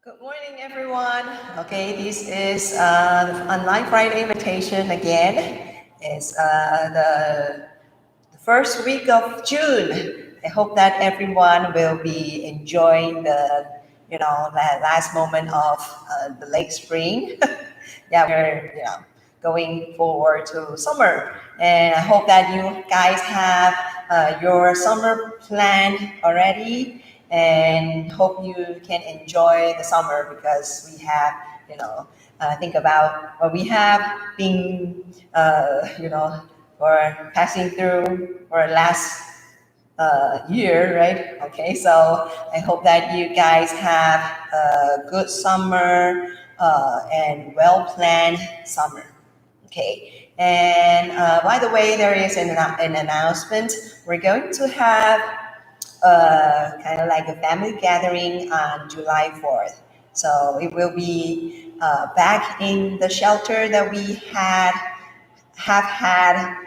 Good morning, everyone. Okay, this is the Online Friday invitation again. It's the first week of June. I hope that everyone will be enjoying the last moment of the late spring. Yeah, we're going forward to summer, and I hope that you guys have your summer plan already, and hope you can enjoy the summer because we have think about what we have been or passing through for last year, right? Okay, so I hope that you guys have a good summer and well planned summer. Okay, and by the way, there is an announcement. We're going to have kind of like a family gathering on July 4th. So it will be back in the shelter that we have had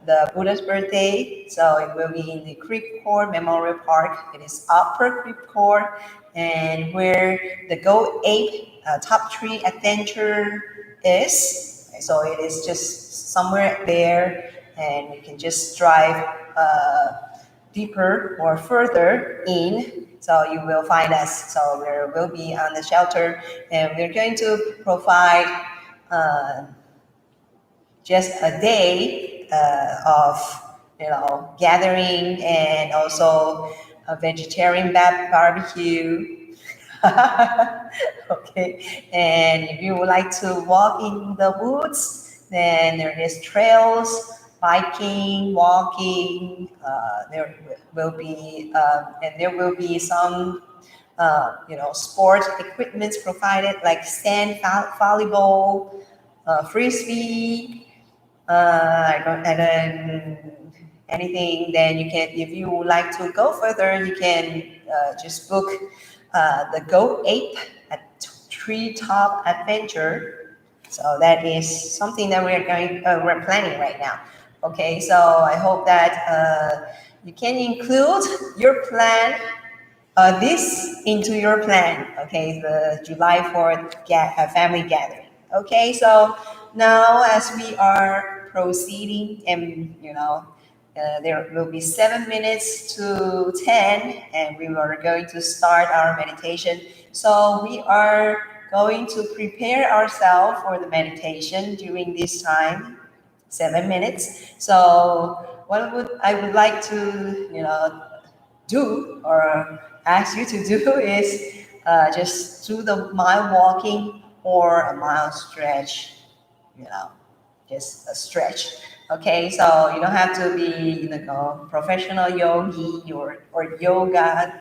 the Buddha's birthday. So it will be in the Crip Court Memorial Park. It is Upper Crip Court, and where the Go Ape Top Tree Adventure is. So it is just somewhere there, and you can just drive deeper or further in. So you will find us. So we will be on the shelter, and we're going to provide uh, just a day of gathering and also a vegetarian barbecue. Okay, and if you would like to walk in the woods, then there is trails, biking, walking. There will be and there will be some sport equipment provided like sand volleyball, frisbee, and then anything. Then you can, if you would like to go further, you can just book the Go Ape at Treetop Adventure. So that is something that we're planning right now. Okay, so I hope that you can include your plan, this into your plan. Okay, the July 4th family gathering. Okay, so now as we are proceeding, and there will be 7 minutes to 10, and we are going to start our meditation. So we are going to prepare ourselves for the meditation during this time, 7 minutes. So what would I would like to do or ask you to do is just do the mile walking or a mile stretch, you know, just a stretch. Okay, so you don't have to be professional yogi or yoga,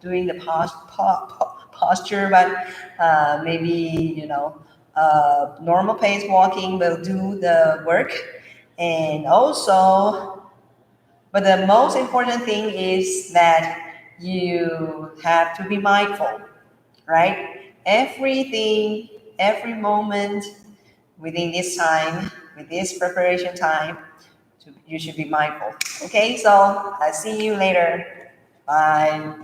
doing the posture, but maybe normal pace walking will do the work. And also, but the most important thing is that you have to be mindful, right? Everything, every moment within this time, with this preparation time, you should be mindful. Okay, so I'll see you later. Bye.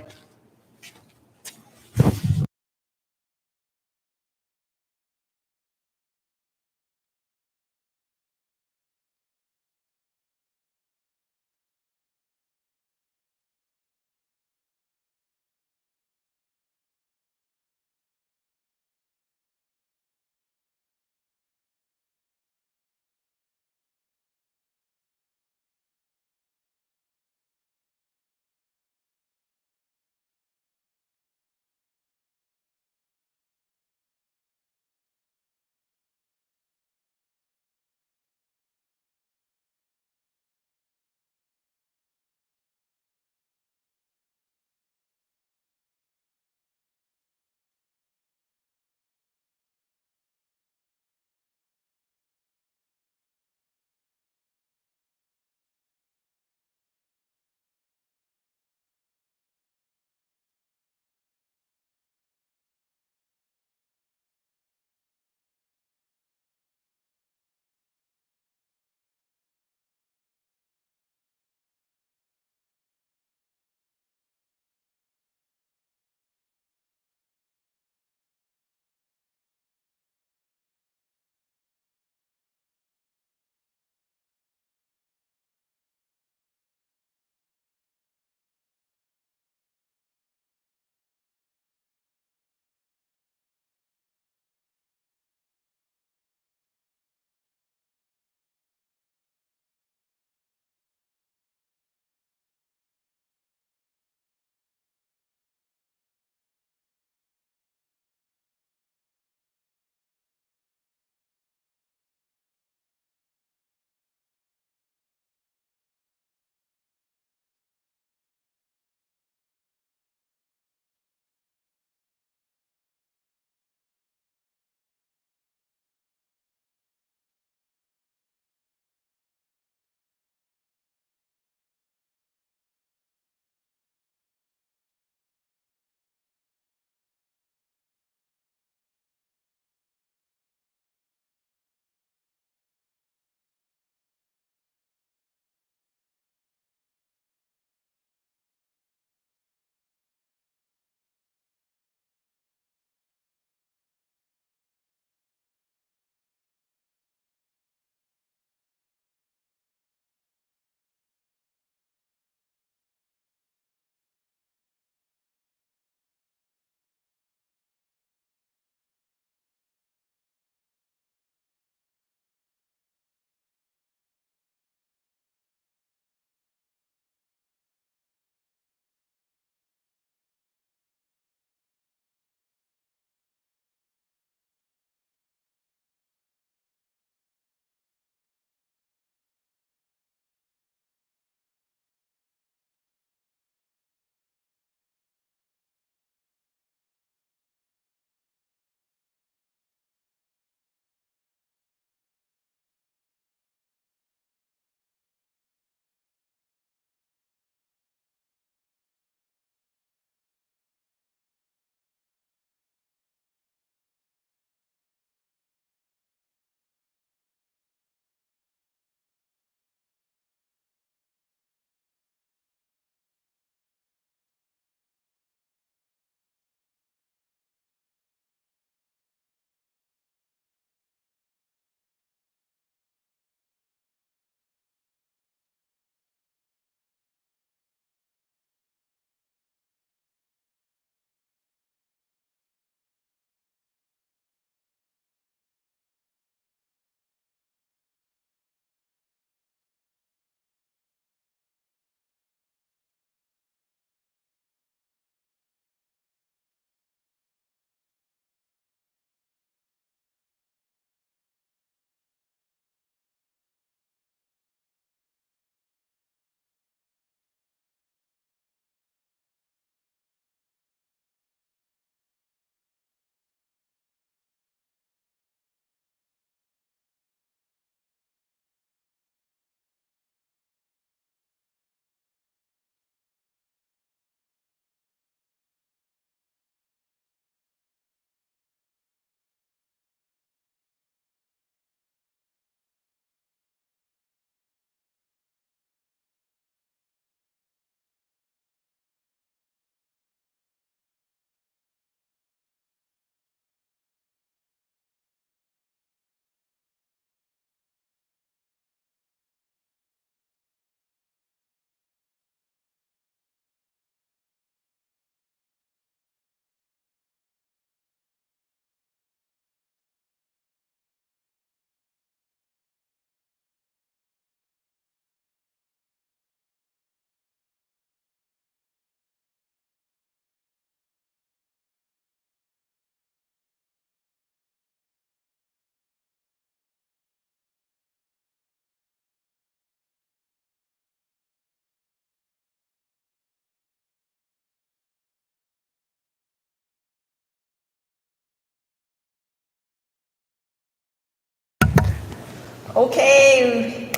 Okay,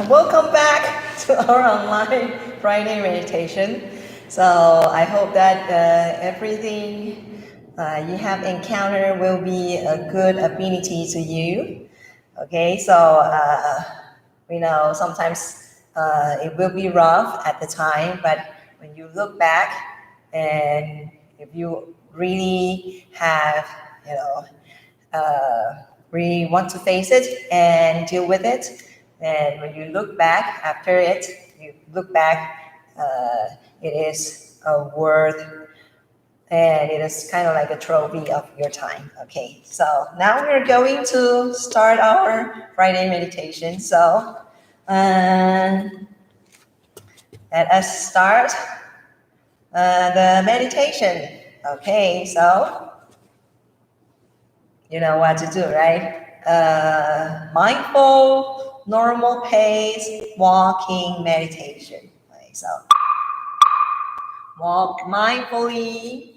welcome back to our online Friday meditation. So I hope that everything you have encountered will be a good ability to you. Okay, so we know sometimes it will be rough at the time, but when you look back and if you really have, you know, we want to face it and deal with it. And when you look back after it, you look back, it is a worth and it is kind of like a trophy of your time. Okay, so now we're going to start our Friday meditation. So uh, let us start the meditation. Okay, so you know what to do, right? Mindful, normal pace, walking meditation. Right? So walk mindfully.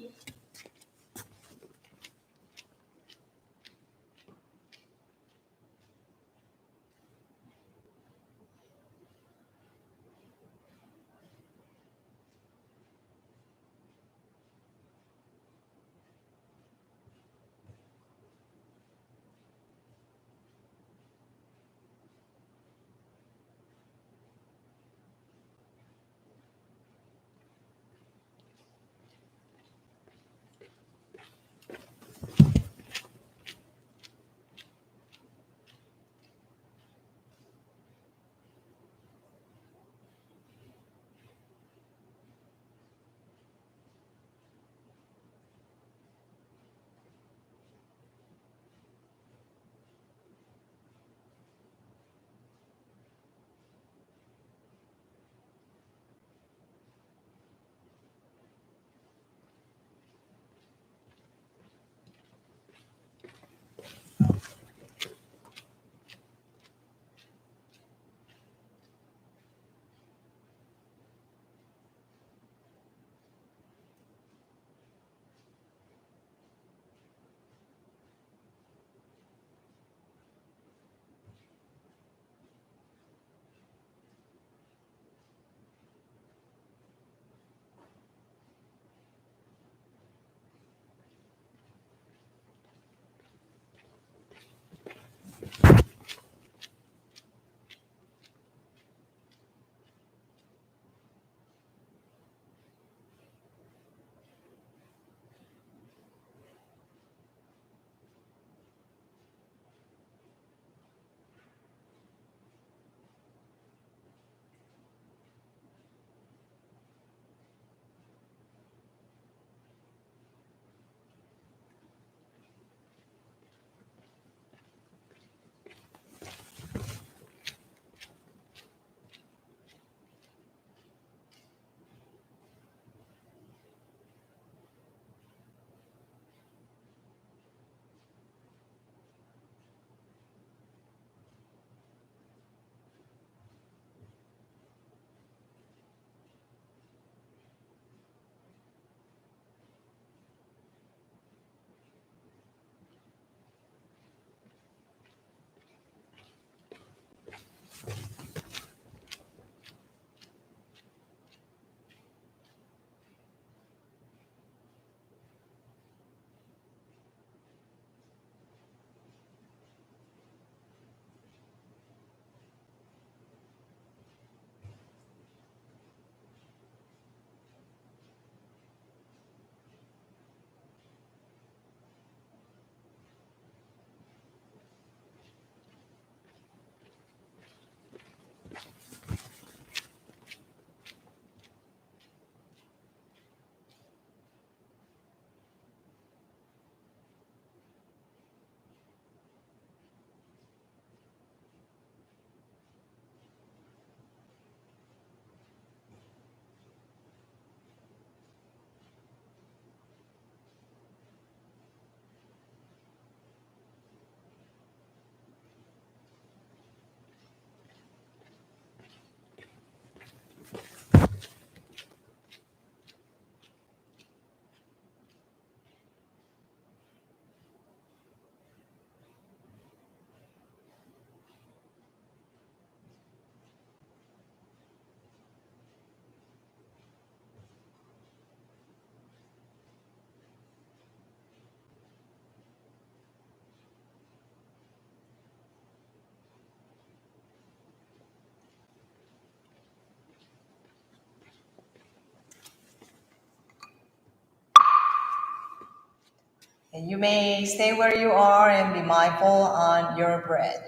And you may stay where you are and be mindful on your breath.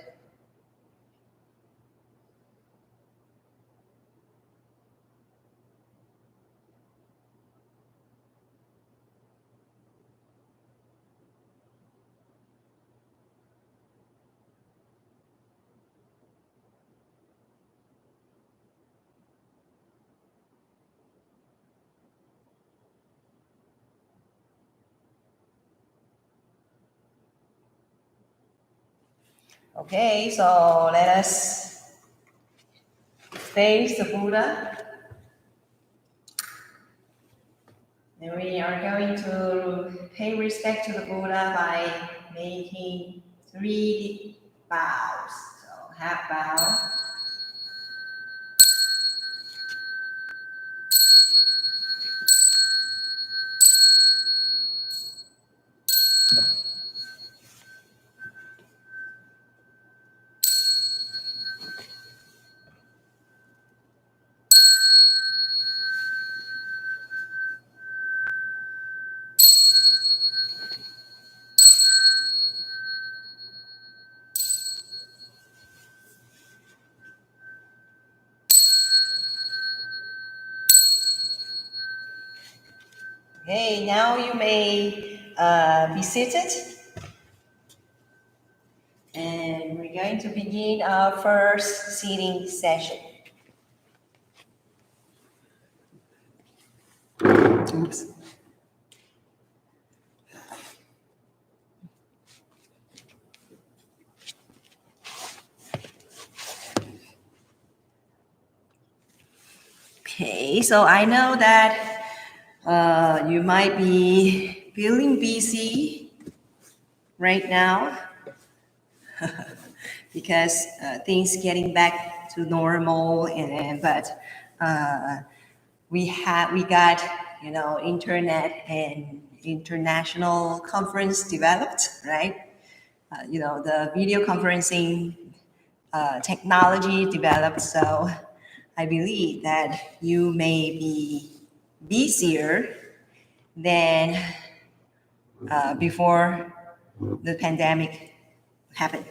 Okay, so let us face the Buddha. And we are going to pay respect to the Buddha by making 3 bows. So half bow, okay, now you may be seated. And we're going to begin our first seating session. Oops. Okay, so I know that you might be feeling busy right now because things getting back to normal, but we got internet and international conference developed, right? The video conferencing technology developed, so I believe that you may be busier than before the pandemic happened.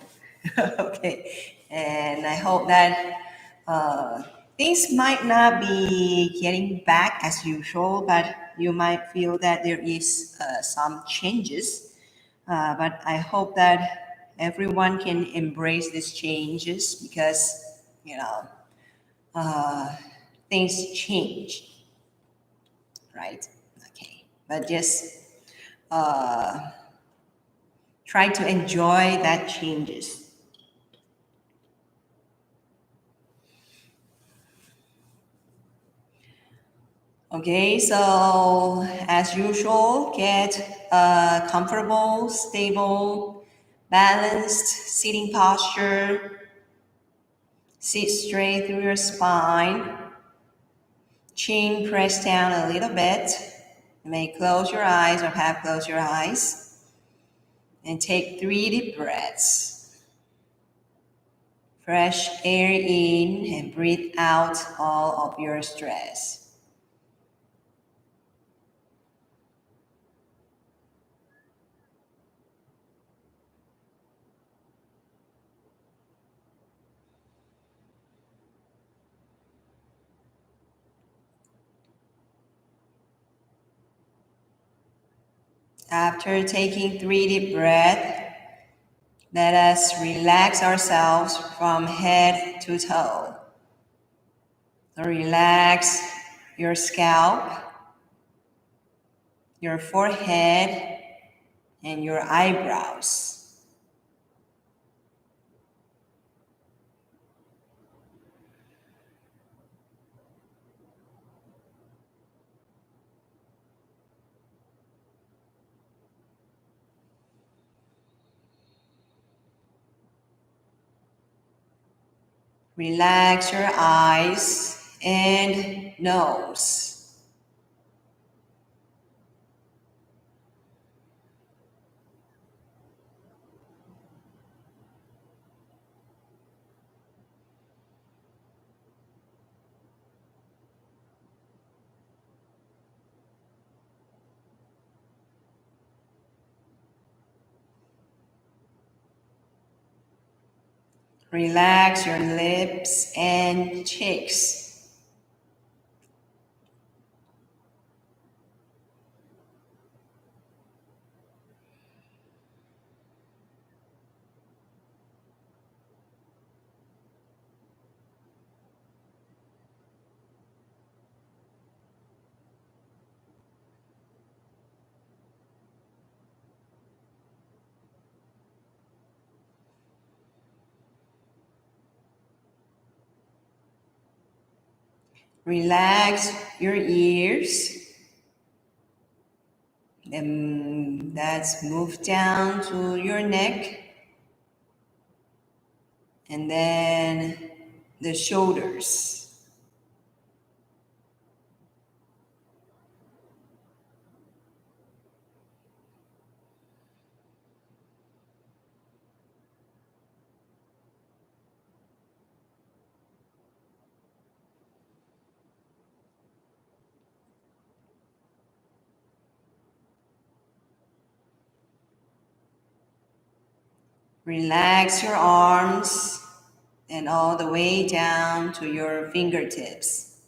Okay, and I hope that things might not be getting back as usual, but you might feel that there is some changes. But I hope that everyone can embrace these changes because uh, things change, right? Okay, but just uh, try to enjoy that changes. Okay, so as usual, get a comfortable, stable, balanced sitting posture. Sit straight through your spine. Chin pressed down a little bit. You may close your eyes or half close your eyes. And take 3 deep breaths. Fresh air in and breathe out all of your stress. After taking 3 deep breaths, let us relax ourselves from head to toe. So relax your scalp, your forehead, and your eyebrows. Relax your eyes and nose. Relax your lips and cheeks. Relax your ears. Then let's move down to your neck. And then the shoulders. Relax your arms and all the way down to your fingertips.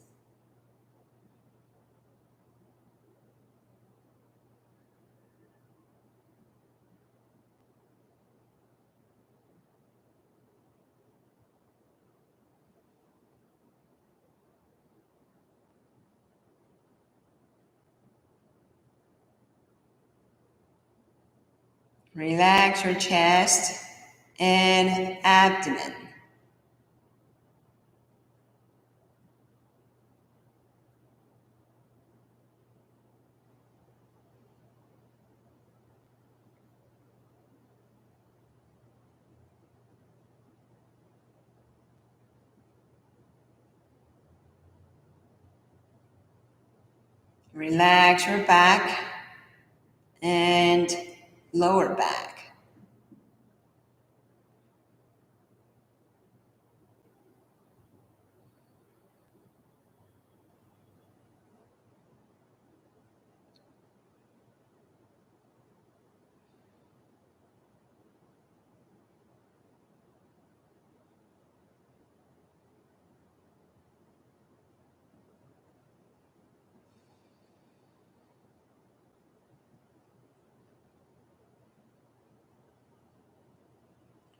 Relax your chest and abdomen. Relax your back and lower back.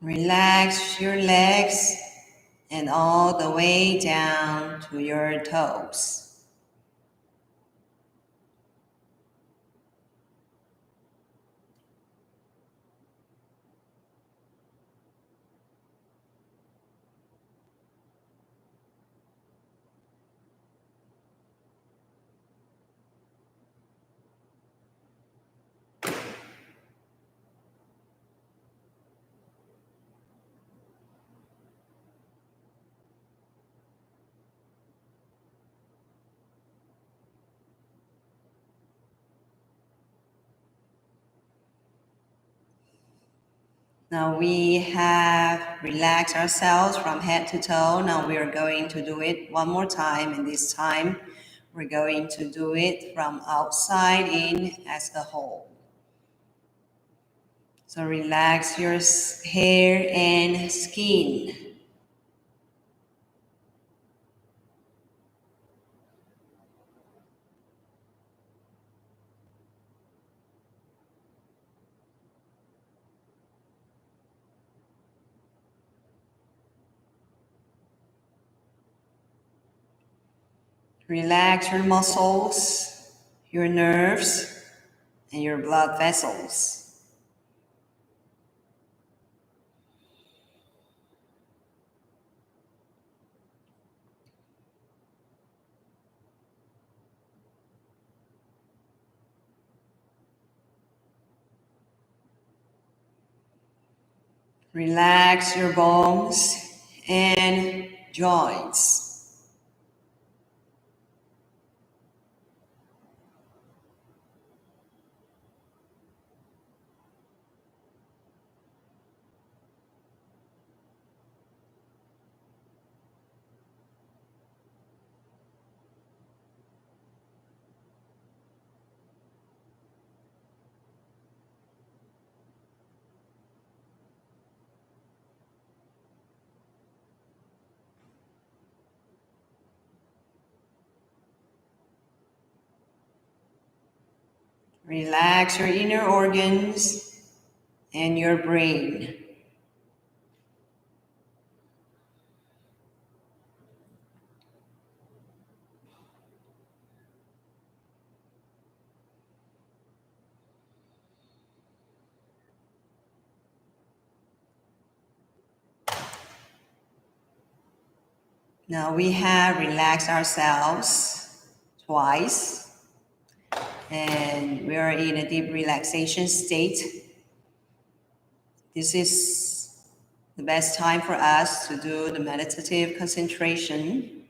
Relax your legs and all the way down to your toes. Now we have relaxed ourselves from head to toe. Now we are going to do it one more time, and this time we're going to do it from outside in as a whole. So relax your hair and skin. Relax your muscles, your nerves, and your blood vessels. Relax your bones and joints. Relax your inner organs and your brain. Now we have relaxed ourselves twice, and we are in a deep relaxation state. This is the best time for us to do the meditative concentration.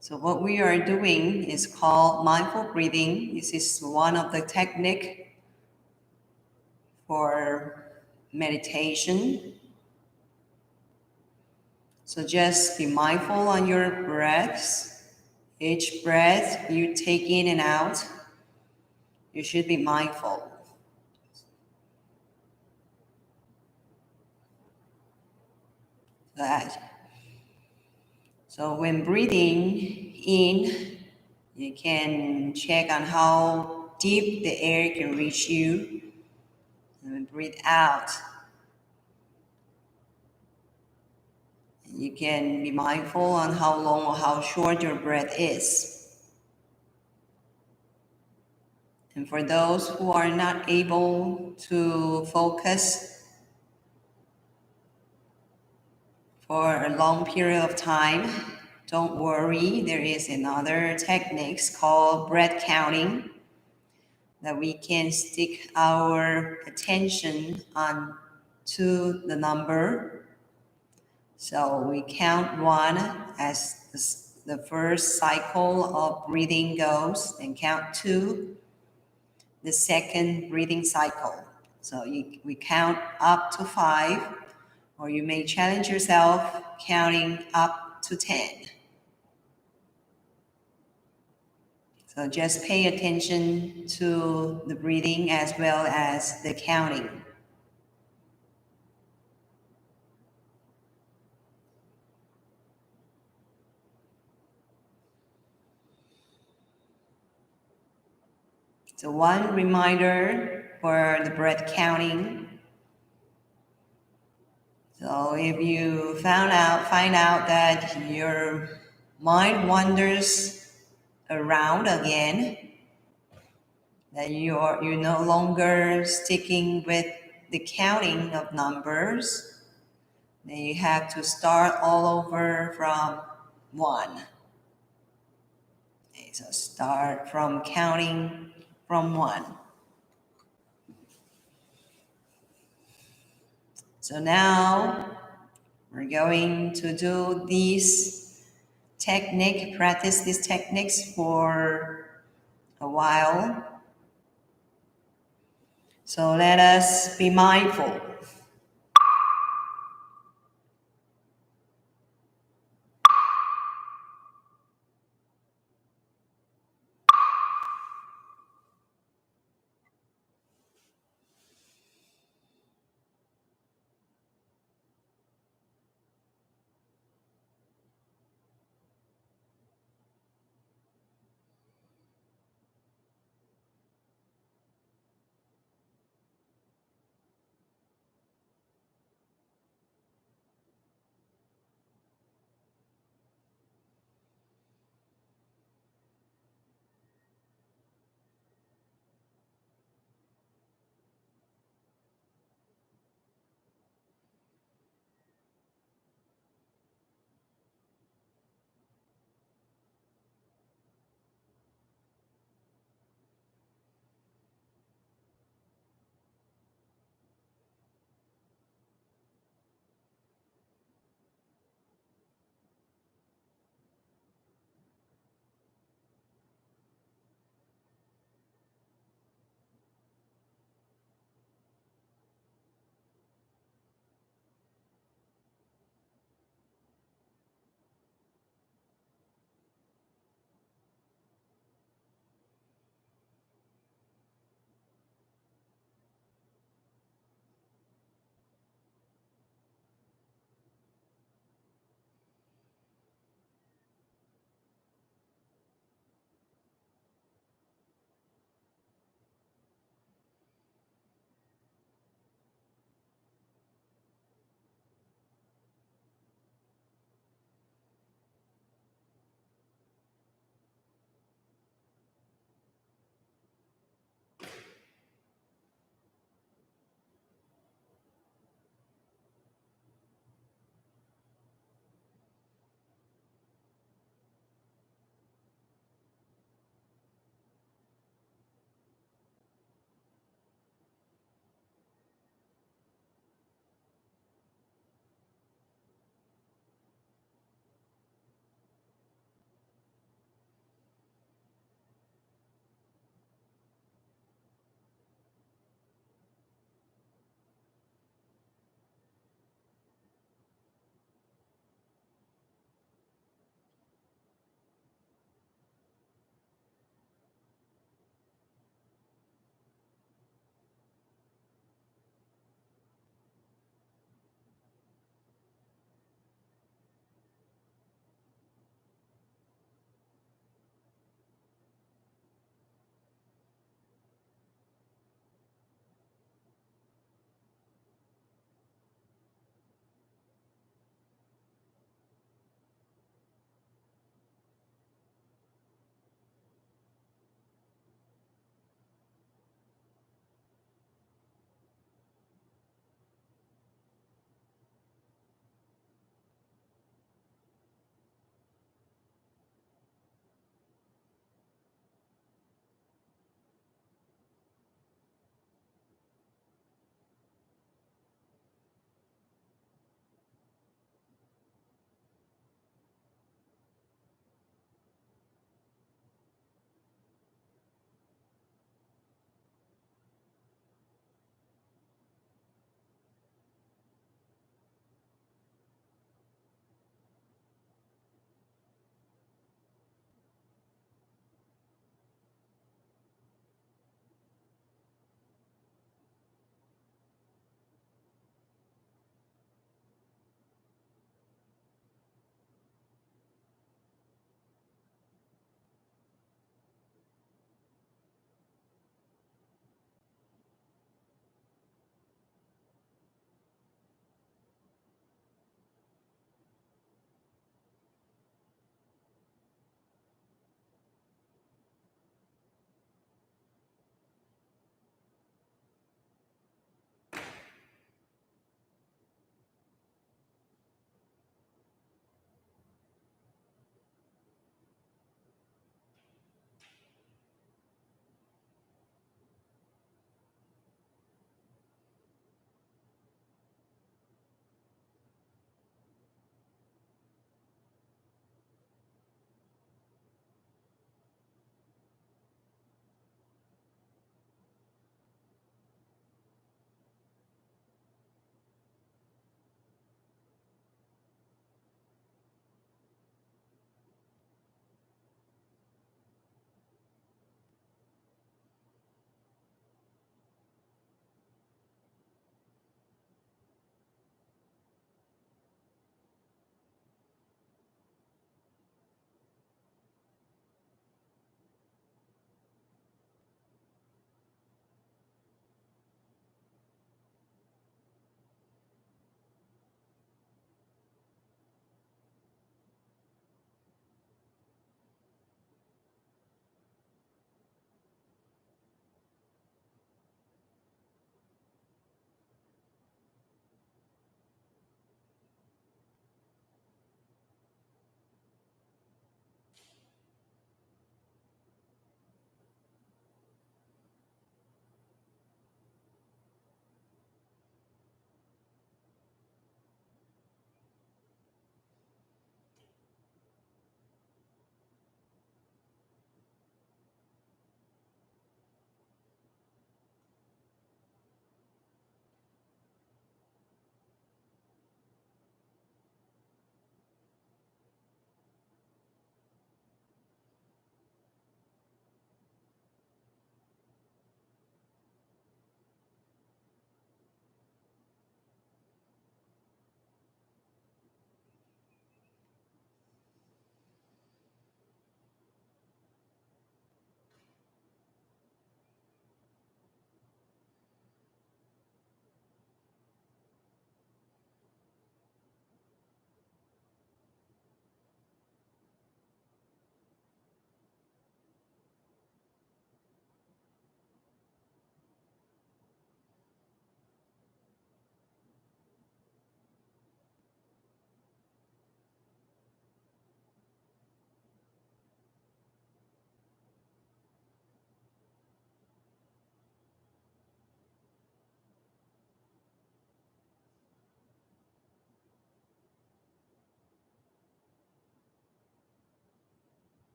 So what we are doing is called mindful breathing. This is one of the technique for meditation. So just be mindful on your breaths. Each breath you take in and out, you should be mindful. That. So when breathing in, you can check on how deep the air can reach you. And when breathe out, you can be mindful on how long or how short your breath is. And for those who are not able to focus for a long period of time, don't worry. There is another technique called breath counting that we can stick our attention on to the number. So we count one as the first cycle of breathing goes, and count two, the second breathing cycle. So we count up to 5, or you may challenge yourself counting up to 10. So just pay attention to the breathing as well as the counting. So one reminder for the breath counting. So if you find out that your mind wanders around again, that you're no longer sticking with the counting of numbers, then you have to start all over from 1. Okay, so start from counting from 1. So now we're going to do practice these techniques for a while. So let us be mindful.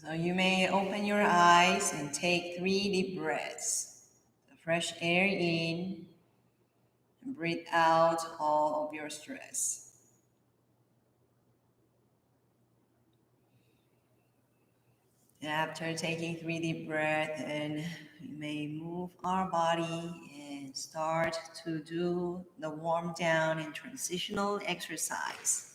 So you may open your eyes and take 3 deep breaths. The fresh air in and breathe out all of your stress. And after taking 3 deep breaths, and we may move our body and start to do the warm down and transitional exercise.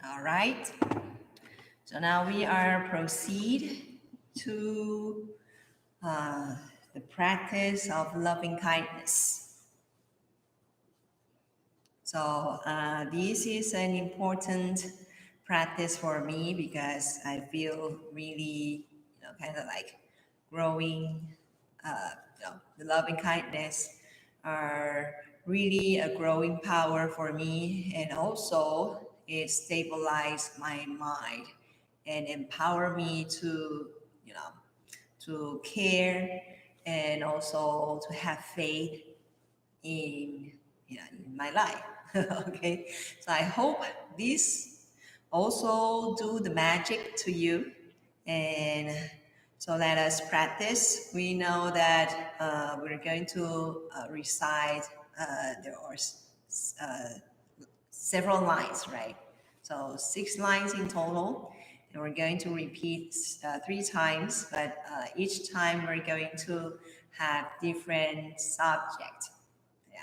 All right. So now we are proceed to the practice of loving kindness. So this is an important practice for me because I feel really, kind of like growing. The loving kindness are really a growing power for me, and also it stabilized my mind and empower me to, you know, to care and also to have faith in, in my life. Okay, so I hope this also do the magic to you, and so let us practice. We know that we're going to recite, there are uh, several lines, right? So 6 lines in total, and we're going to repeat 3 times, but each time we're going to have different subject, yeah,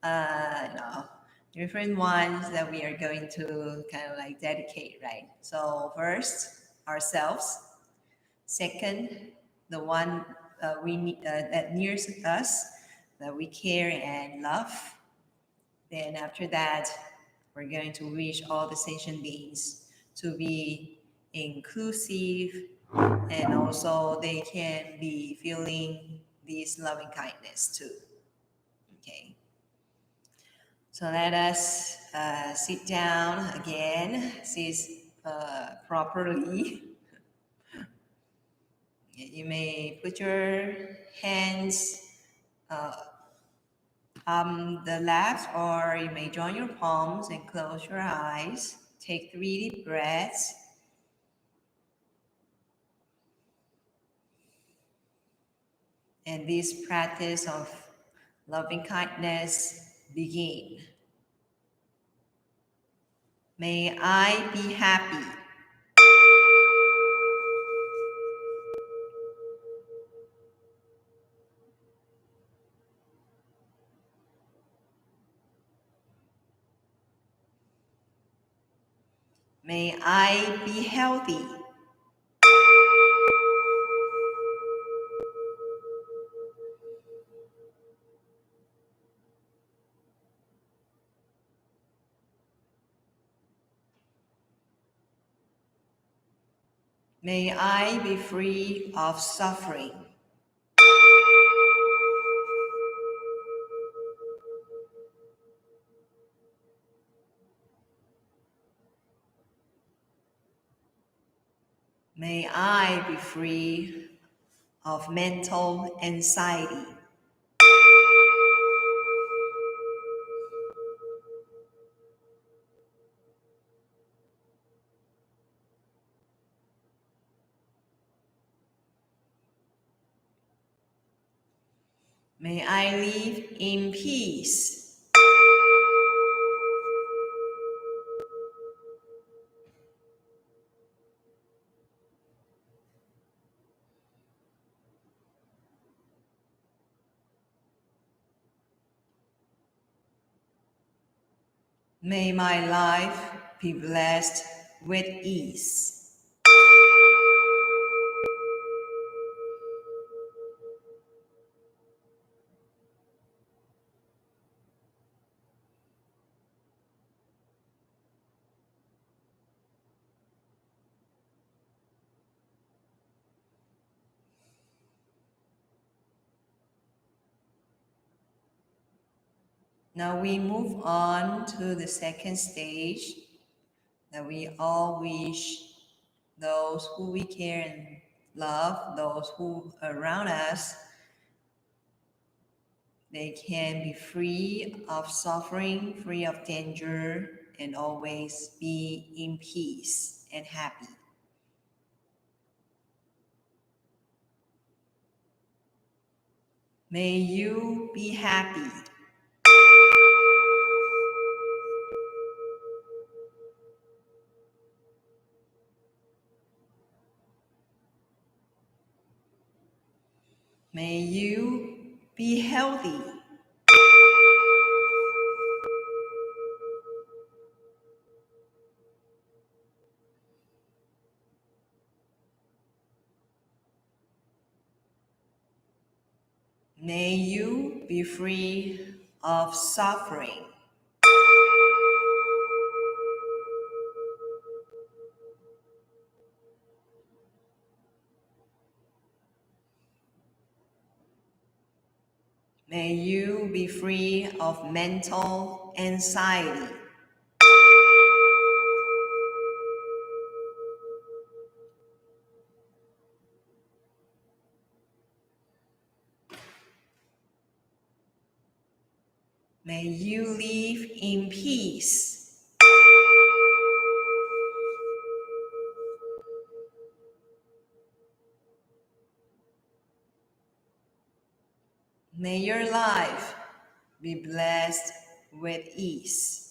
uh, you know, different ones that we are going to kind of like dedicate, right? So first, ourselves. Second, the one we need, that nears us, that we care and love. Then after that, we're going to wish all the sentient beings to be inclusive, and also they can be feeling this loving kindness too. Okay. So let us sit down again, sit properly. You may put your hands uh, on the left, or you may join your palms and close your eyes. Take 3 deep breaths. And this practice of loving kindness begin. May I be happy. May I be healthy. May I be free of suffering. May I be free of mental anxiety. May I live in peace. May my life be blessed with ease. Now we move on to the second stage, that we all wish those who we care and love, those who are around us, they can be free of suffering, free of danger, and always be in peace and happy. May you be happy. May you be healthy. May you be free of suffering. May you be free of mental anxiety. May you live in peace. May your life be blessed with ease.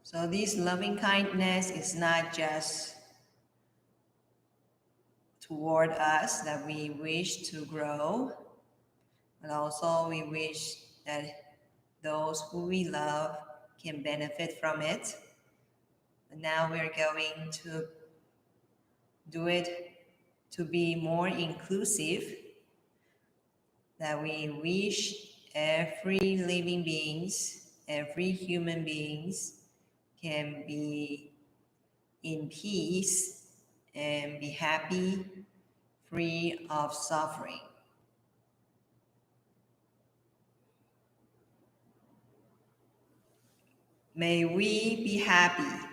So this loving kindness is not just toward us that we wish to grow, but also we wish that those who we love can benefit from it. And now we're going to do it to be more inclusive, that we wish every living beings, every human beings can be in peace and be happy, free of suffering. May we be happy.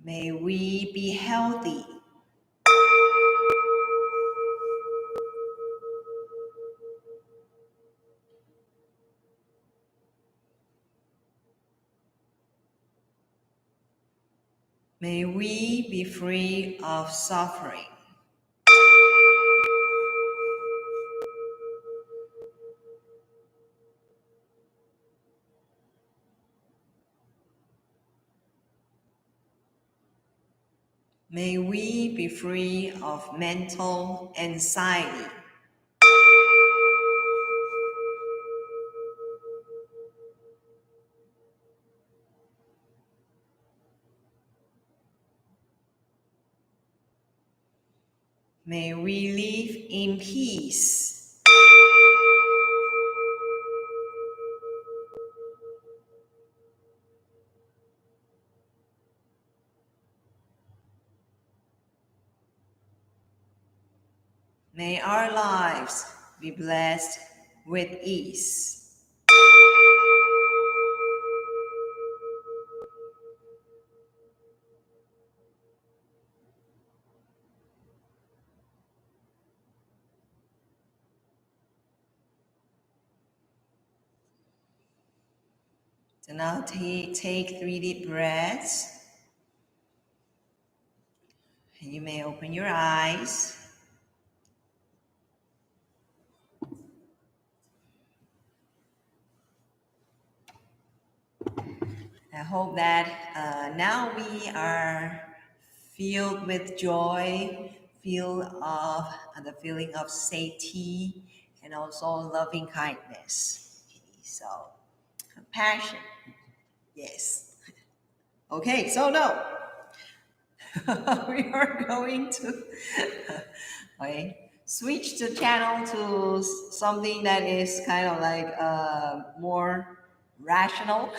May we be healthy. May we be free of suffering. May we be free of mental anxiety. May we live in peace. May our lives be blessed with ease. So now take 3 deep breaths. And you may open your eyes. I hope that now we are filled with joy, filled of the feeling of safety, and also loving kindness. Okay, so compassion, yes. Okay, so now we are going to switch the channel to something that is kind of like more rational.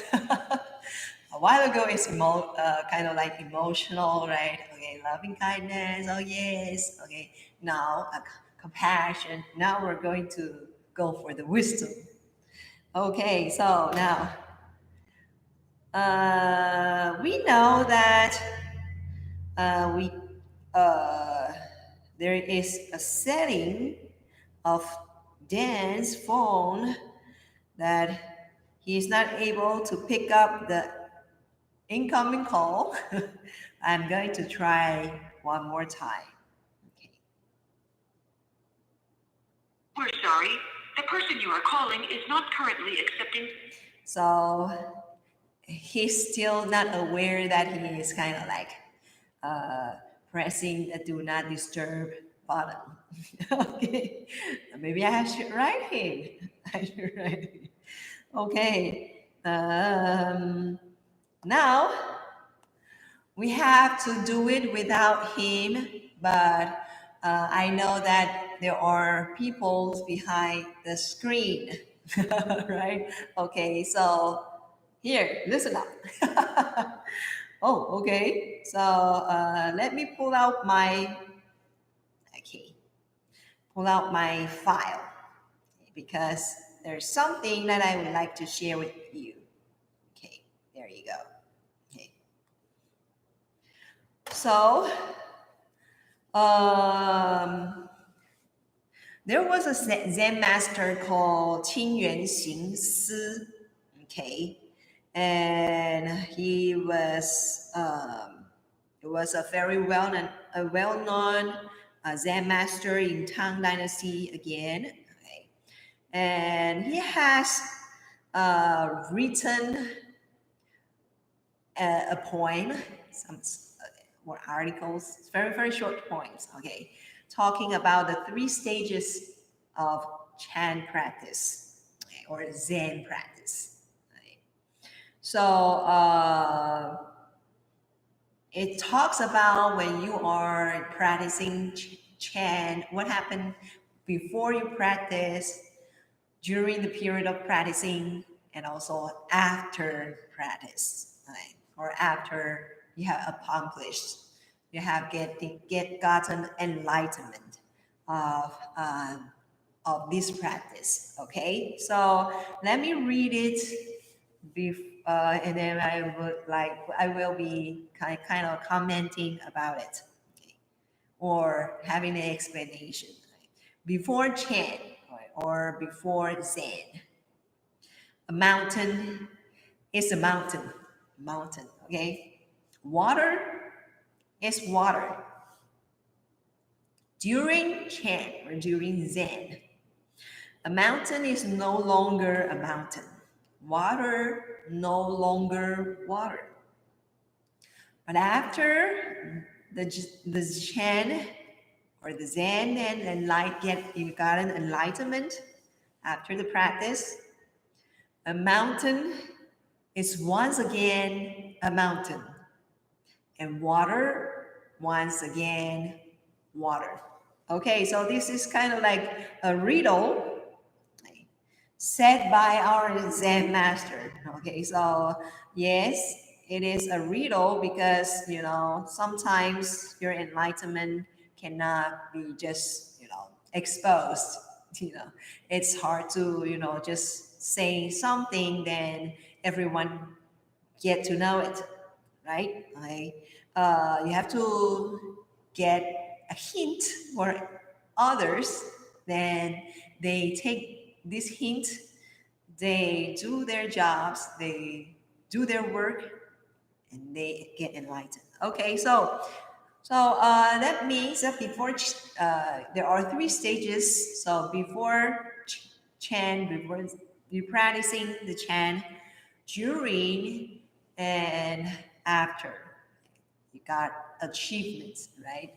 A while ago, it's kind of like emotional, right? Okay, loving kindness. Oh yes. Okay, now compassion. Now we're going to go for the wisdom. Okay, so now we know that we there is a setting of Dan's phone that he is not able to pick up the incoming call. I'm going to try one more time. Okay. We're sorry. The person you are calling is not currently accepting. So he's still not aware that he is kind of like pressing the do not disturb button. Okay. Maybe I should write him. I should write him. Okay. Now we have to do it without him, but I know that there are people behind the screen, right? Okay, so here, listen up. Oh, okay. So let me pull out my file because there's something that I would like to share with you. Okay, there you go. Okay. So there was a Zen master called Qingyuan Xing Si. Okay, and he was a very well-known Zen master in Tang Dynasty again. Okay. And he has written a poem, some or articles, very short poems. Okay, talking about the 3 stages of Chan practice, okay, or Zen practice. Okay. So it talks about when you are practicing Chan, what happened before you practice, during the period of practicing, and also after practice, right? Or after you have accomplished, you have gotten enlightenment of this practice. Okay, so let me read it and then I will be kind of commenting about it, okay? Or having an explanation. Right? Before Chan, right? Or before Zen, a mountain is a mountain, okay? Water is water. During Chan or during Zen, a mountain is no longer a mountain. Water no longer water. But after the Chen or the Zen and you got an enlightenment after the practice, a mountain is once again a mountain, and water once again water. Okay, so this is kind of like a riddle said by our Zen master. Okay, so yes, it is a riddle because sometimes your enlightenment cannot be just exposed. You know, it's hard to just say something, then everyone get to know it, right? Okay, you have to get a hint for others, then they take this hint, they do their jobs, they do their work, and they get enlightened. Okay, so that means that before there are three stages. So before Chan, before you practicing the Chan, during and after, you got achievements, right?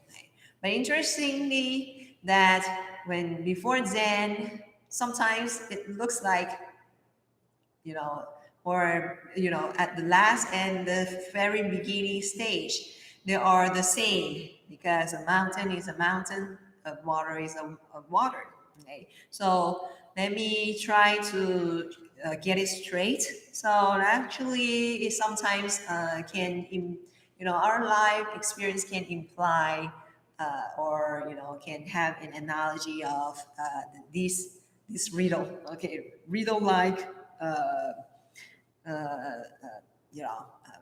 But interestingly, that when before Zen, sometimes it looks like you know, or at the last and the very beginning stage, they are the same because a mountain is a mountain, a water is a water. Okay, so let me try to get it straight. So actually, it sometimes our life experience can imply or can have an analogy of this riddle. Okay, riddle like uh, uh,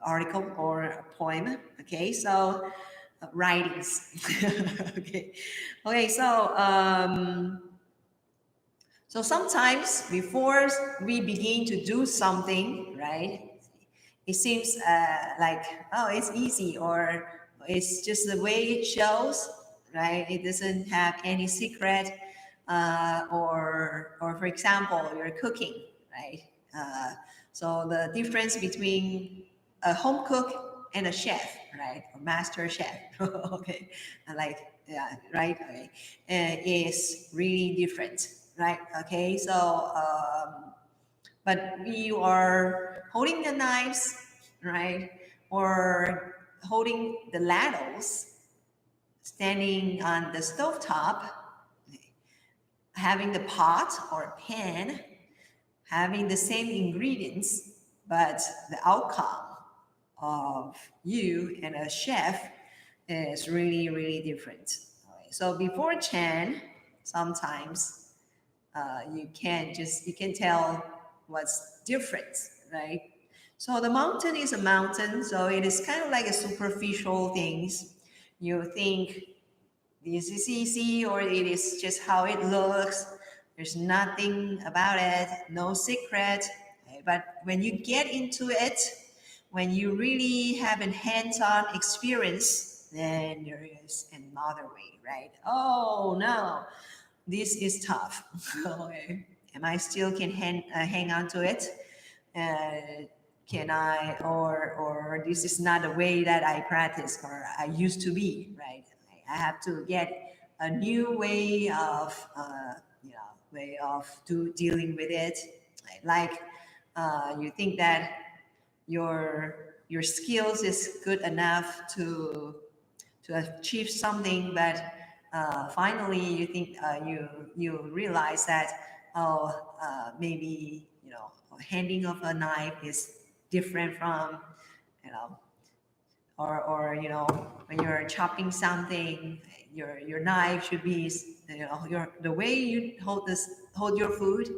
article or a poem. Okay, so writings. Okay, okay. So sometimes before we begin to do something, right? It seems like it's easy or it's just the way it shows, right? It doesn't have any secret, or for example, you're cooking, right? Uh, so the difference between a home cook and a chef, right, or master chef, okay, like yeah, right, okay, is really different, right? Okay, so but you are holding the knives, right, or holding the ladles, standing on the stovetop, having the pot or pan, having the same ingredients, but the outcome of you and a chef is really, really different. Okay, so before Chan, sometimes you can tell what's different, right? So the mountain is a mountain, so it is kind of like a superficial things. You think this is easy or it is just how it looks. There's nothing about it, no secret. Okay, but when you get into it, when you really have a hands-on experience, then there is another way, right? Oh no, this is tough. Okay. Am I still can hang on to it? Uh, can I, or this is not the way that I practice or I used to be, right? I have to get a new way of, dealing with it. Like you think that your skills is good enough to achieve something, but finally you think you realize that maybe handing of a knife is different from you know or when you're chopping something, your knife should be your the way you hold your food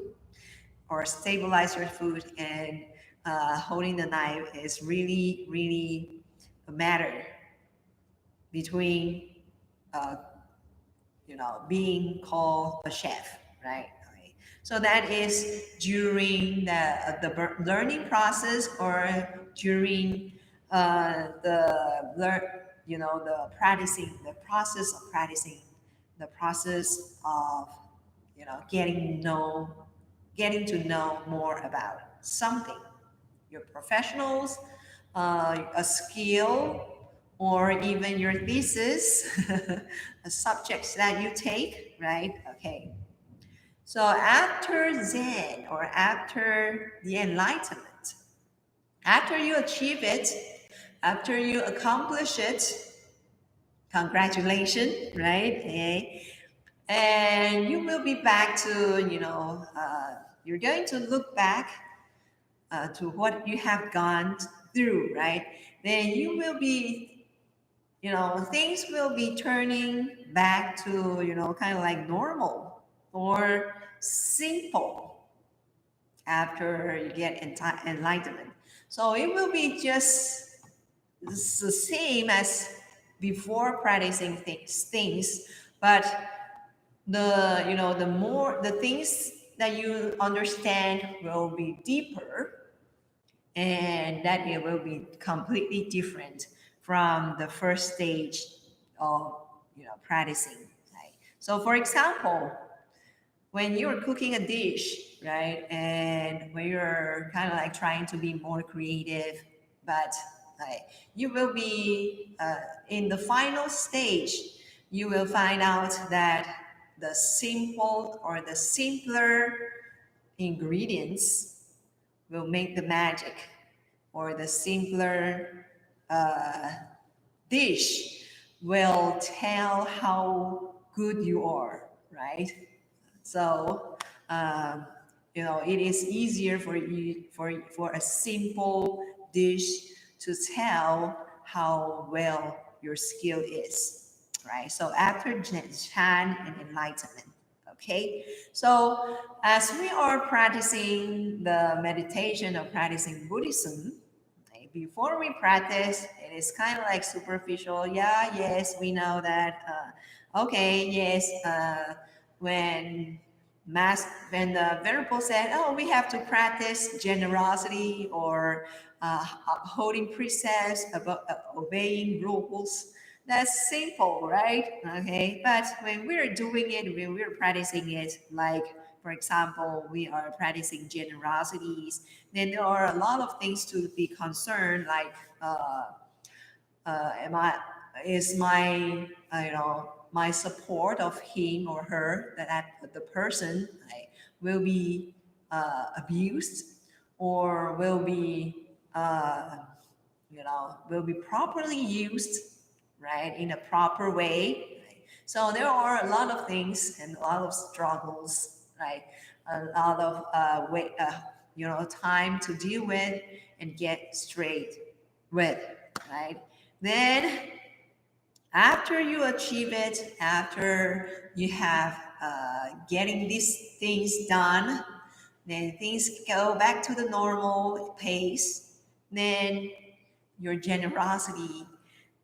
or stabilize your food, and holding the knife is really really a matter between uh, being called a chef, right? Okay. So that is during the learning process or during the the practicing, the process of practicing, the process of getting to know more about something, your professionals, a skill, or even your thesis, subjects that you take, right? Okay. So after Zen, or after the enlightenment, after you achieve it, after you accomplish it, congratulations, right? Okay. And you will be back to, you're going to look back to what you have gone through, right? Then you will be, things will be turning back to, kind of like normal or simple after you get enlightenment. So it will be just the same as before practicing things, but the things that you understand will be deeper, and that it will be completely different from the first stage of practicing, right? So for example, when you're cooking a dish, right, and when you're kind of like trying to be more creative, but like you will be in the final stage, you will find out that the simple or the simpler ingredients will make the magic, or the simpler uh, dish will tell how good you are, right? So, it is easier for you for a simple dish to tell how well your skill is, right? So after Chan and enlightenment, okay. So as we are practicing the meditation or practicing Buddhism, okay, before we practice, it is kind of like superficial. Yeah, yes, we know that. Okay, yes. When when the venerable said, "Oh, we have to practice generosity or upholding precepts, about obeying rules." That's simple, right? Okay, but when we're doing it, when we're practicing it, like for example, we are practicing generosities, then there are a lot of things to be concerned, like am I is my my support of him or her, that the person, right, will be abused, or will be properly used, right, in a proper way, right? So there are a lot of things and a lot of struggles, right, a lot of time to deal with and get straight with, right? Then after you achieve it, after you have getting these things done, then things go back to the normal pace. Then your generosity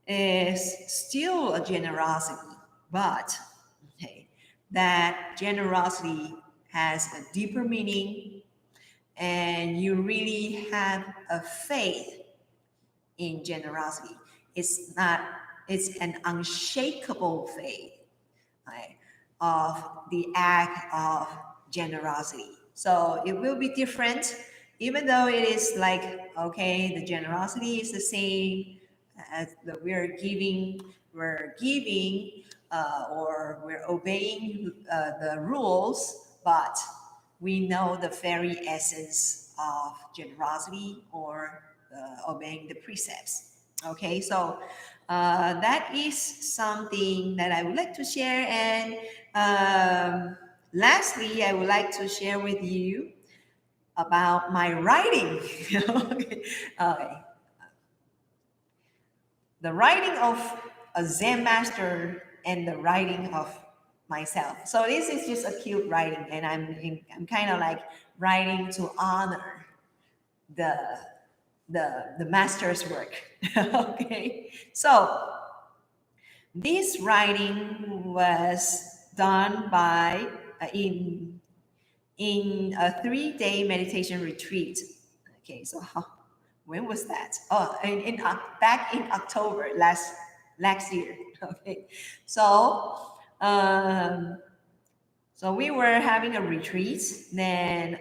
is still a generosity, but okay, that generosity has a deeper meaning, and you really have a faith in generosity. It's not, it's an unshakable faith, right, of the act of generosity. So it will be different, even though it is like, okay, the generosity is the same as the we're giving, or we're obeying the rules, but we know the very essence of generosity, or obeying the precepts. Okay, so that is something that I would like to share. And lastly, I would like to share with you about my writing. Okay. Okay. The writing of a Zen master and the writing of myself. So this is just a cute writing, and I'm kind of like writing to honor the the master's work. Okay, so this writing was done by in a 3-day meditation retreat. Okay, so when was that? Oh, back in October last year. Okay, so so we were having a retreat. Then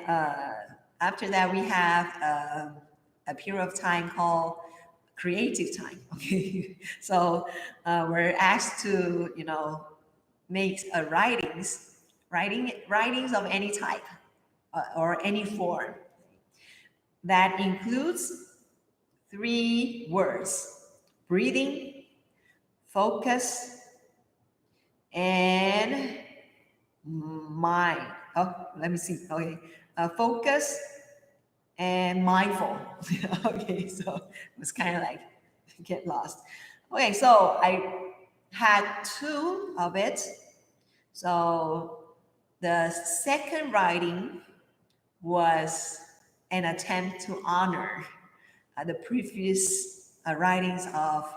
after that, we have a period of time called creative time. Okay, so we're asked to make writings of any type or any form that includes three words: breathing, focus, and mind. Oh, let me see. Okay, focus and mindful. Okay, so it was kind of like get lost. Okay, so I had two of it. So the second writing was an attempt to honor the previous writings of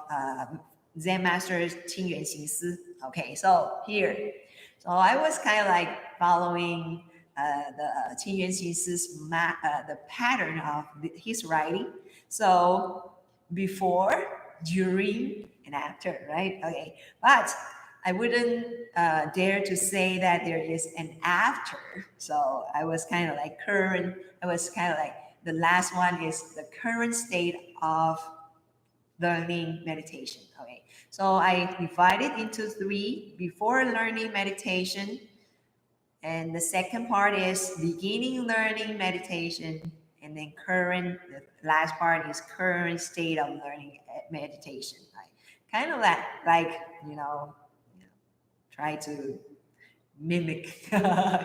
Zen Master Qingyuan Xingsi. Okay, so here, so I was kind of like following the Qingyuan Xingsi's the pattern of his writing. So before, during, and after, right? Okay, but I wouldn't dare to say that there is an after. So I was kind of like current. I was kind of like the last one is the current state of learning meditation. Okay, so I divided into three: before learning meditation, and the second part is beginning learning meditation, and then current. The last part is current state of learning meditation. Right? Kind of like you know try to mimic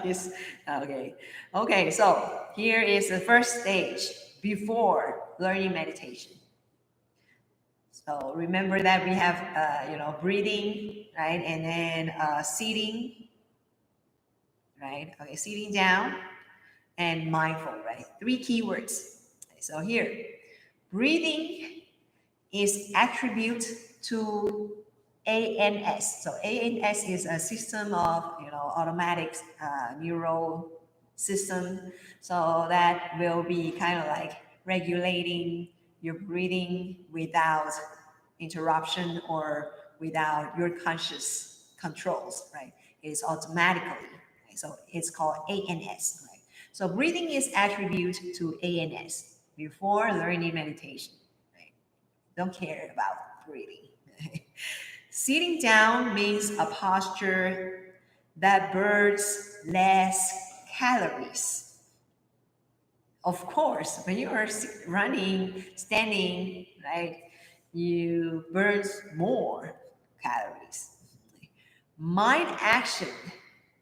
his okay, so here is the first stage before learning meditation. So remember that we have breathing, right, and then sitting, right, okay, sitting down, and mindful, right, three keywords. So here, breathing is attribute to ANS. So ANS is a system of automatic neural system. So that will be kind of like regulating your breathing without interruption or without your conscious controls, right? It's automatically. Right? So it's called ANS, right? So breathing is attribute to ANS before learning meditation. Right? Don't care about breathing. Sitting down means a posture that burns less calories. Of course, when you are running, standing, right, you burn more calories. Mind action,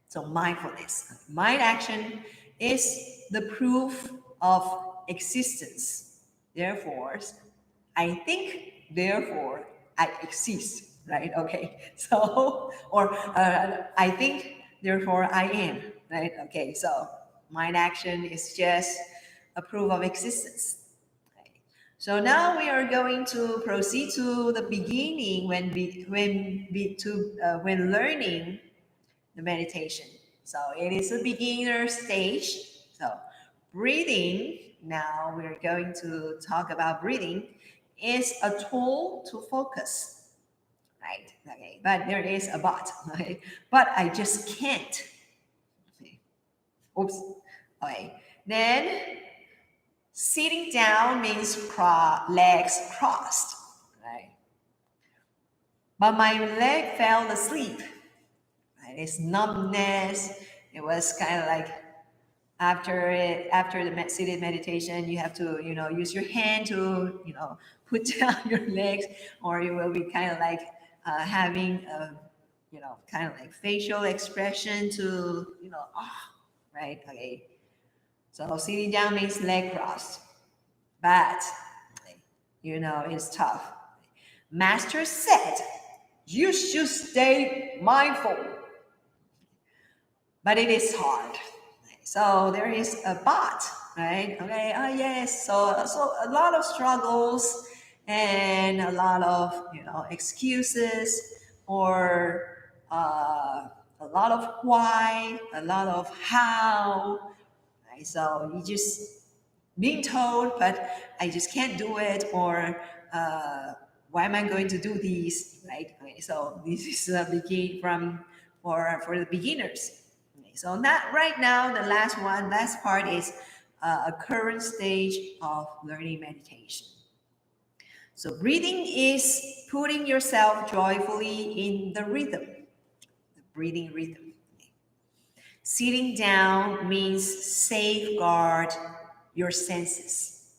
so mindfulness. Mind action is the proof of existence. Therefore, I think, therefore, I exist, right? Okay, so, or I think, therefore, I am, right? Okay, so mind action is just a proof of existence. Right? So now we are going to proceed to the beginning when learning the meditation. So it is a beginner stage. So breathing, now we're going to talk about breathing, is a tool to focus, right? Okay, but there is a but, okay? But I just can't. Okay. Oops. Okay. Then sitting down means legs crossed, right? But my leg fell asleep. Right? It's numbness. It was kind of like after the seated meditation, you have to use your hand to put down your legs, or you will be kind of like having a kind of like facial expression to right. Okay, so sitting down means leg crossed, but it's tough. Master said you should stay mindful, but it is hard. So there is a but, right? Okay. Yes. So a lot of struggles and a lot of excuses, or a lot of why, a lot of how. Right? So you just being told, but I just can't do it, or why am I going to do these, right? Okay, so this is begin from for the beginners. Okay, so that right now, the last part is a current stage of learning meditation. So breathing is putting yourself joyfully in the rhythm, the breathing rhythm. Sitting down means safeguard your senses.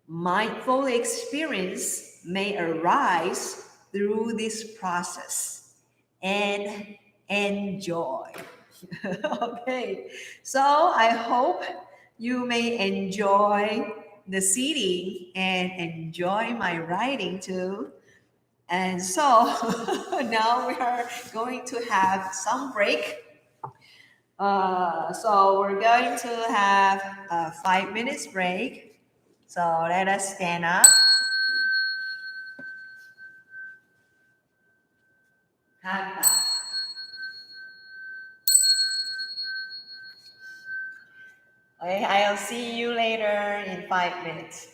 Mindful experience may arise through this process and enjoy. Okay, so I hope you may enjoy the sitting and enjoy my writing too. And so now we are going to have some break. So we're going to have a 5 minutes break. So let us stand up. Hatha. Okay, I'll see you later in 5 minutes.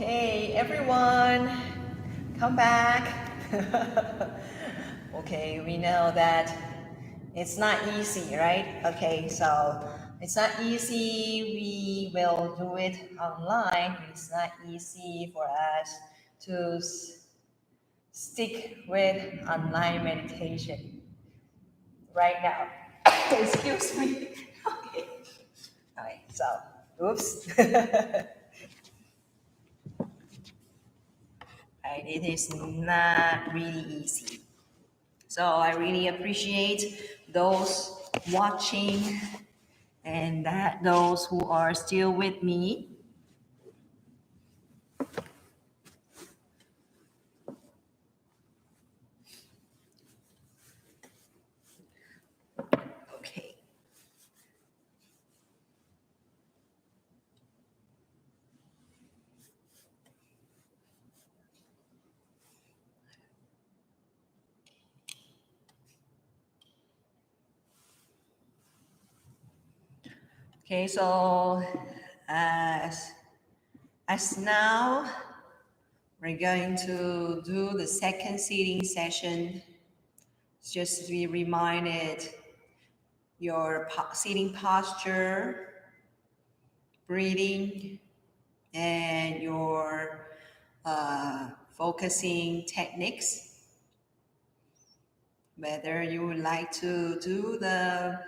Okay, everyone, come back. Okay, we know that it's not easy, right? Okay, so it's not easy. We will do it online. It's not easy for us to stick with online meditation right now. Excuse me. Okay. All right, so, oops. Right, it is not really easy. So I really appreciate those watching and that those who are still with me. Okay. Okay, so as as now we're going to do the second seating session. Just to be reminded your seating posture, breathing, and your focusing techniques. Whether you would like to do the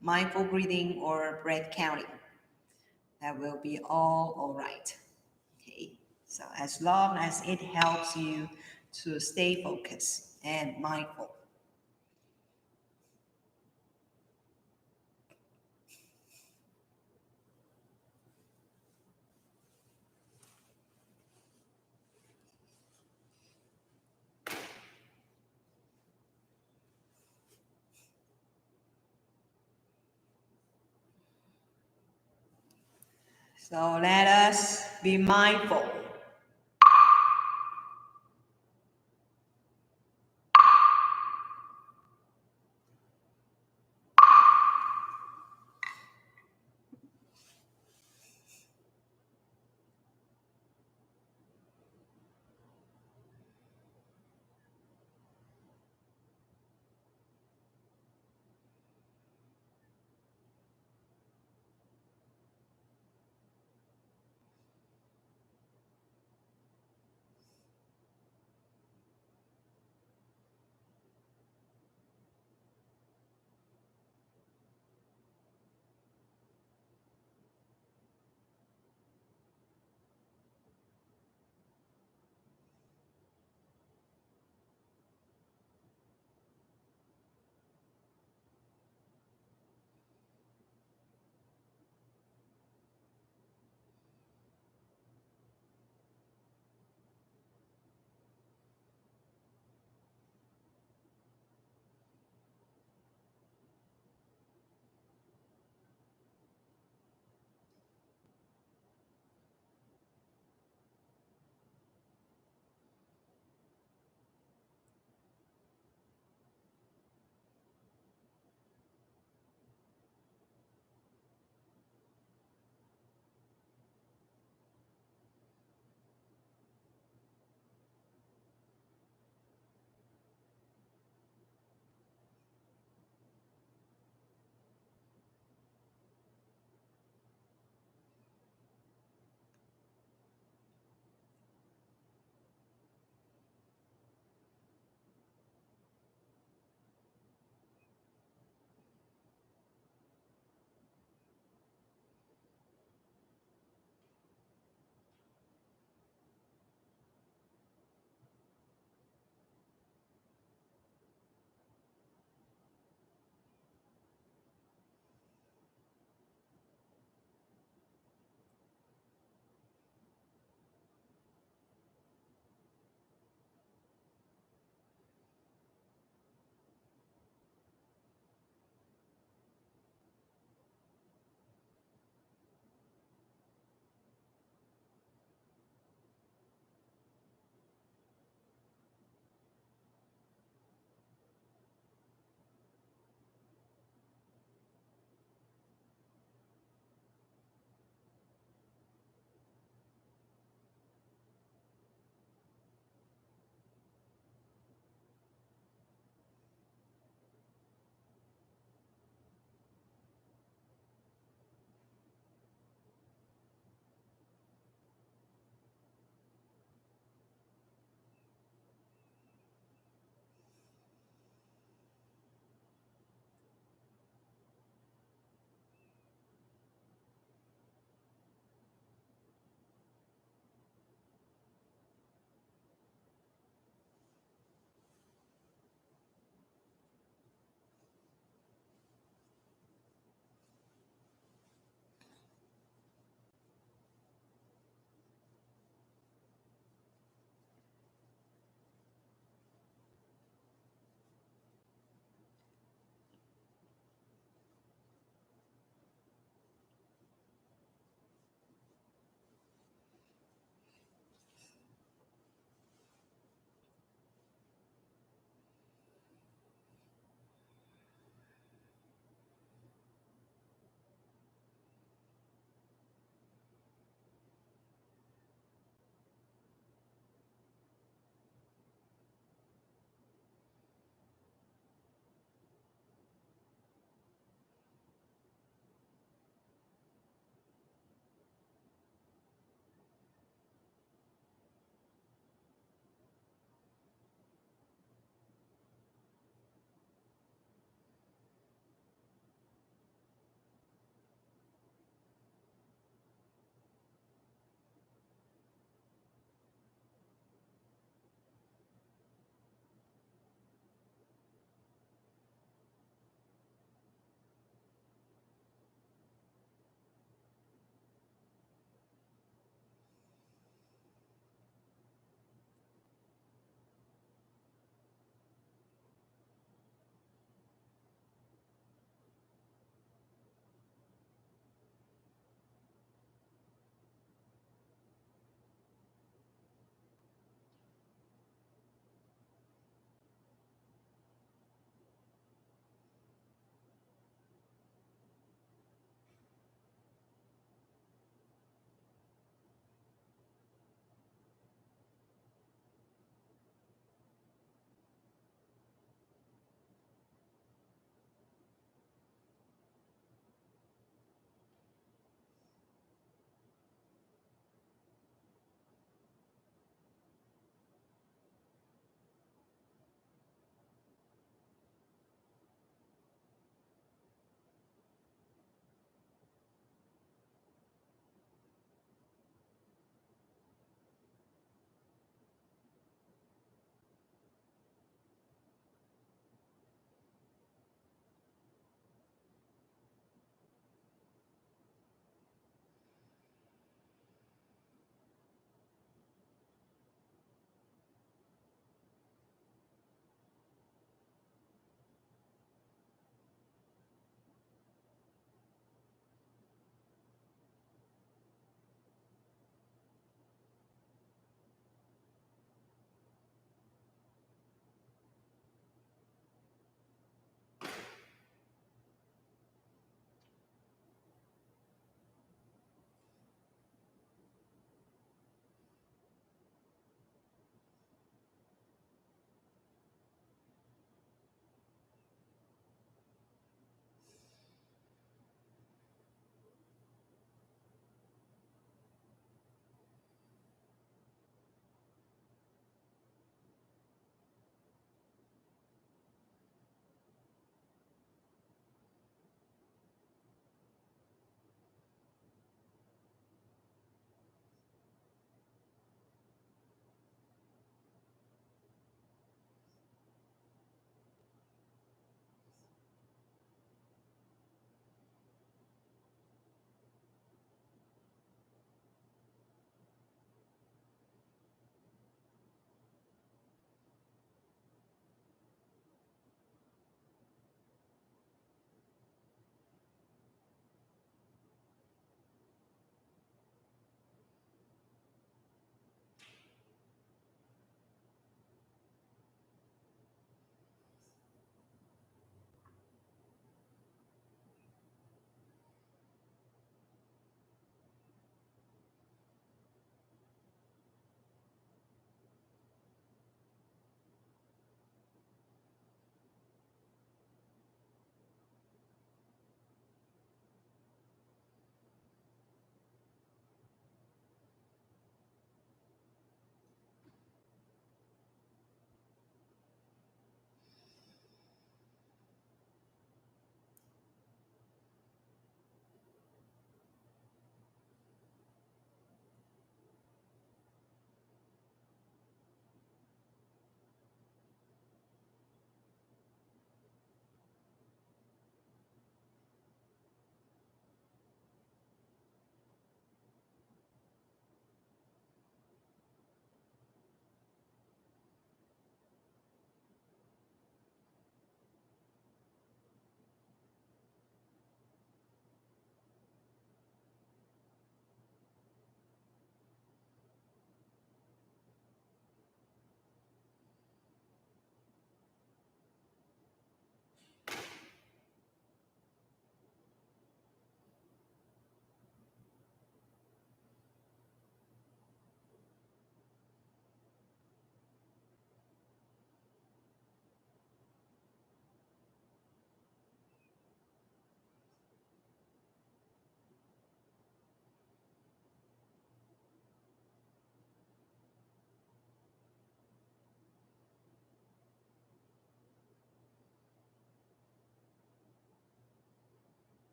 mindful breathing or breath counting, that will be all right. Okay, so as long as it helps you to stay focused and mindful. So let us be mindful.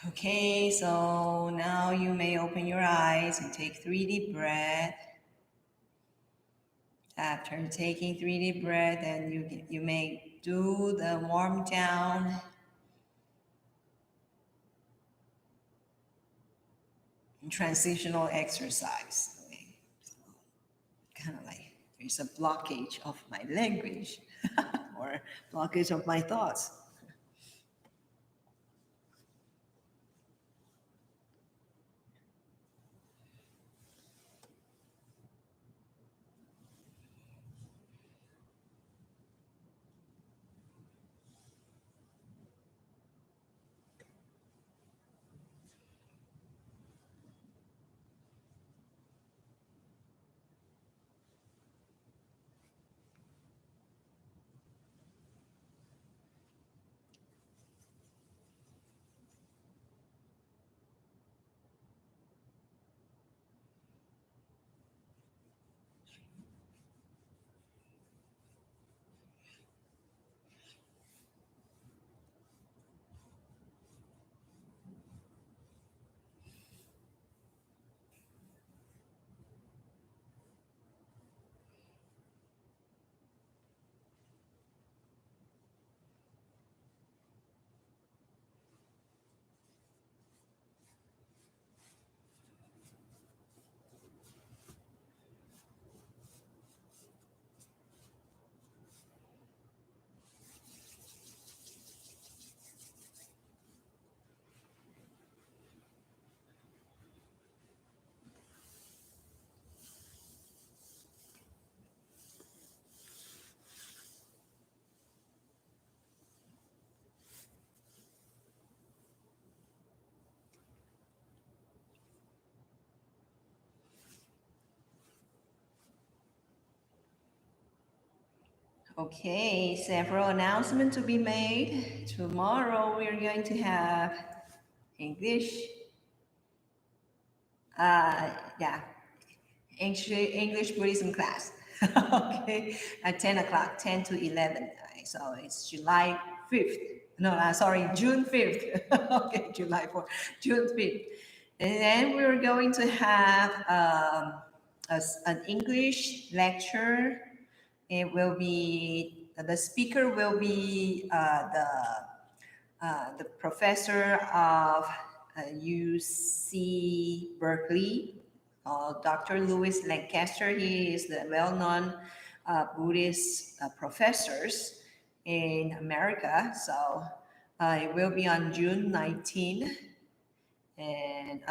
Okay, so now you may open your eyes and take 3 deep breaths. After taking 3 deep breaths, then you may do the warm down transitional exercise. Okay. So, kind of like there's a blockage of my language or blockage of my thoughts. Okay, several announcements to be made. Tomorrow we're going to have English, uh, yeah, English Buddhism class. Okay, at 10 o'clock, 10 to 11. Right, so it's July 5th. No, sorry, June 5th. Okay, July 4th, June 5th. And then we're going to have an English lecture. It will be, the speaker will be the professor of UC Berkeley, Dr. Louis Lancaster. He is the well-known Buddhist professors in America. So it will be on June 19, and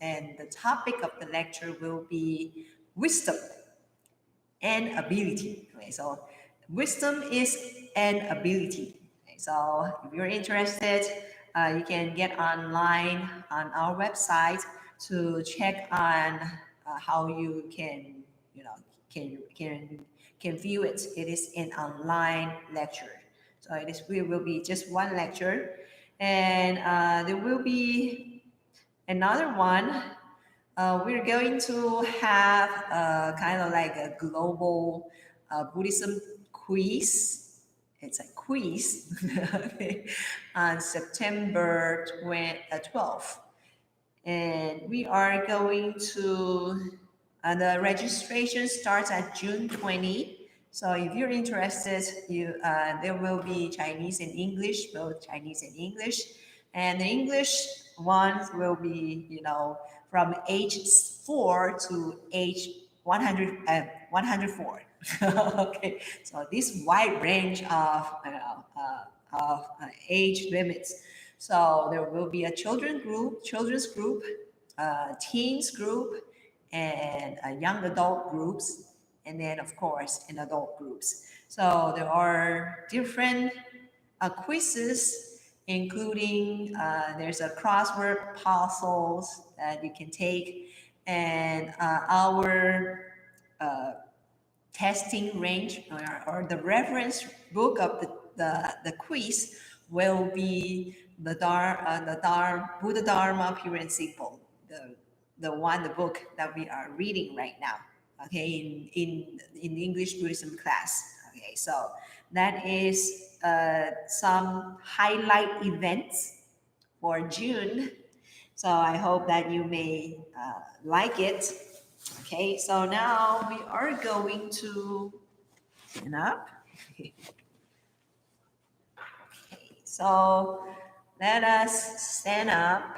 and the topic of the lecture will be wisdom and ability. Okay, so wisdom is an ability. Okay, so if you're interested, you can get online on our website to check on how you can, can view it. It is an online lecture. So it will be just one lecture, and there will be another one. We're going to have kind of like a global Buddhism quiz. It's a quiz okay, on September 12th. And we are going to, the registration starts at June 20. So if you're interested, there will be Chinese and English, both Chinese and English. And the English ones will be, from age 4 to age 104. Okay, so this wide range of, age limits. So there will be a children's group, teens group, and young adult groups, and then of course in adult groups. So there are different quizzes, including there's a crossword puzzles that you can take, and our testing range, or the reference book of the quiz will be the Buddha Dharma Pure and Simple, the book that we are reading right now, okay, in English Buddhism class. Okay, so that is some highlight events for June. So I hope that you may like it. Okay, so now we are going to stand up. Okay, so let us stand up.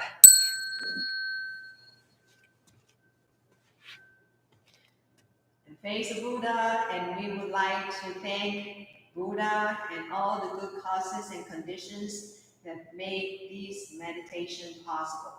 And face Buddha, and we would like to thank Buddha and all the good causes and conditions that made this meditation possible.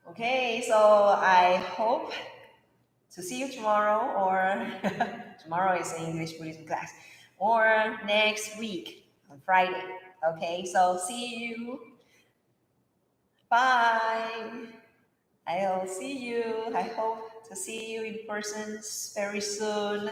Okay, so I hope to see you tomorrow, or tomorrow is the English Buddhism class, or next week on Friday. Okay, so see you. Bye. I'll see you. I hope to see you in person very soon.